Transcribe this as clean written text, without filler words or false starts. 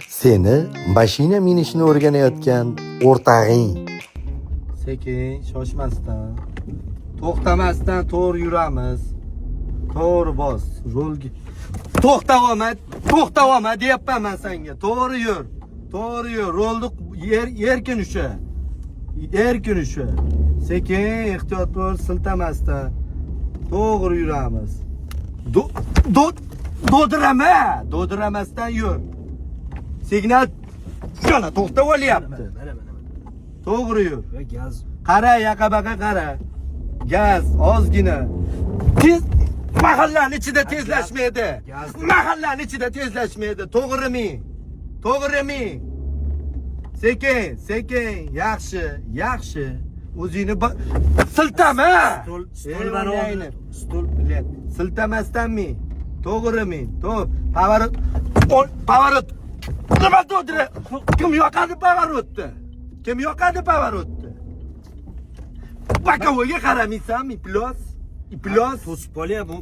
Seni mashina minishni o'rganayotgan o'rtog'ing. Sekin, shoshmasdan, to'xtamasdan to'g'ri yuramiz. To'g'ri bos, yo'lga. To'xta olma deyapman men senga. To'g'ri yur. Rolni erkin usha. Sekin, ehtiyot bo'l, siltamasdan. To'g'ri yuramiz. Dodiramasdan yur. Signal yana to'xtab olyapti. To'g'ri yur. Gaz. Qara, yaqabaqa qara. Gaz ozgina. Tez mahallaning ichida tezlashmaydi. To'g'rimi? Sekin. Yaxshi. O'zingni siltama. Stol barobar. Stol bilan siltamasdanmi? To'g'rimi? Pavarot. Nima to'dira? Kim yoqadi pavarotni? Bakovoga qaramaysanmi? Iplos. To'sib qolyapti.